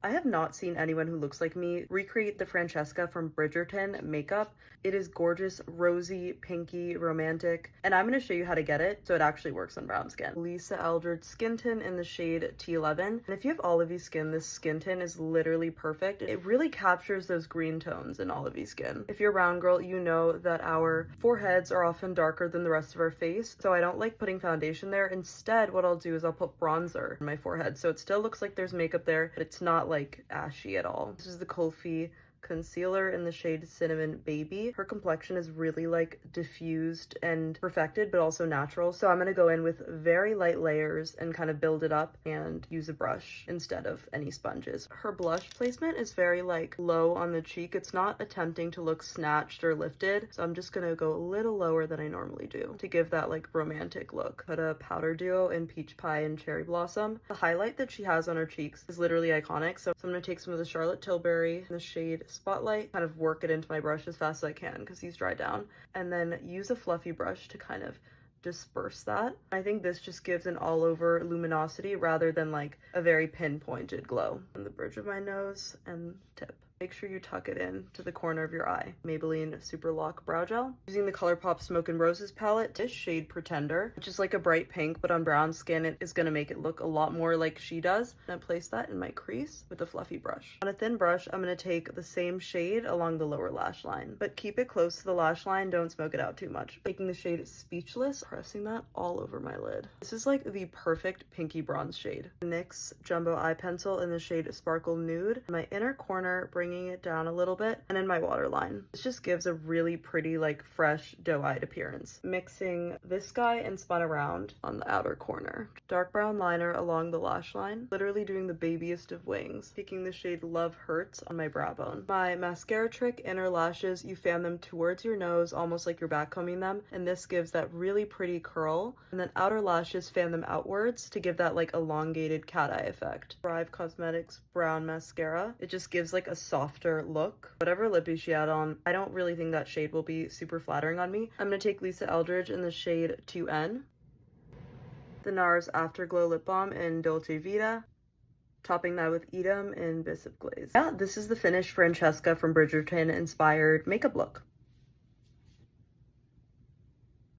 I have not seen anyone who looks like me recreate the Francesca from Bridgerton makeup. It is gorgeous, rosy, pinky, romantic, and I'm going to show you how to get it so it actually works on brown skin. Lisa Eldridge Skin Tint in the shade T11. And if you have olivey skin, this skin tint is literally perfect. It really captures those green tones in olivey skin. If you're a brown girl, you know that our foreheads are often darker than the rest of our face, so I don't like putting foundation there. Instead, what I'll do is I'll put bronzer on my forehead, so it still looks like there's makeup there, but it's not like ashy at all. This is the Kofi concealer in the shade Cinnamon Baby. Her complexion is really like diffused and perfected, but also natural. So I'm gonna go in with very light layers and kind of build it up and use a brush instead of any sponges. Her blush placement is very like low on the cheek. It's not attempting to look snatched or lifted. So I'm just gonna go a little lower than I normally do to give that like romantic look. Put a powder duo in Peach Pie and Cherry Blossom. The highlight that she has on her cheeks is literally iconic. So I'm gonna take some of the Charlotte Tilbury in the shade Spotlight, kind of work it into my brush as fast as I can because these dry down, and then use a fluffy brush to kind of disperse that. I think this just gives an all over luminosity rather than like a very pinpointed glow. On the bridge of my nose and tip. Make sure you tuck it in to the corner of your eye. Maybelline Super Lock Brow Gel. Using the ColourPop Smoke and Roses palette, this shade Pretender, which is like a bright pink, but on brown skin, it is gonna make it look a lot more like she does. And I place that in my crease with a fluffy brush. On a thin brush, I'm gonna take the same shade along the lower lash line, but keep it close to the lash line, don't smoke it out too much. Taking the shade Speechless, pressing that all over my lid. This is like the perfect pinky bronze shade. NYX Jumbo Eye Pencil in the shade Sparkle Nude. In my inner corner, bringing it down a little bit, and in my waterline. This just gives a really pretty, like, fresh, doe-eyed appearance. Mixing this guy and spun around on the outer corner. Dark brown liner along the lash line. Literally doing the babiest of wings. Taking the shade Love Hurts on my brow bone. My mascara trick, inner lashes, you fan them towards your nose, almost like you're backcombing them, and this gives that really pretty curl. And then outer lashes, fan them outwards to give that, like, elongated cat eye effect. Thrive Cosmetics Brown Mascara. It just gives, like, a softer look. Whatever lippy she had on, I don't really think that shade will be super flattering on me. I'm gonna take Lisa Eldridge in the shade 2N. The NARS Afterglow Lip Balm in Dolce Vita. Topping that with Edam in Bishop Glaze. Yeah, this is the finished Francesca from Bridgerton inspired makeup look.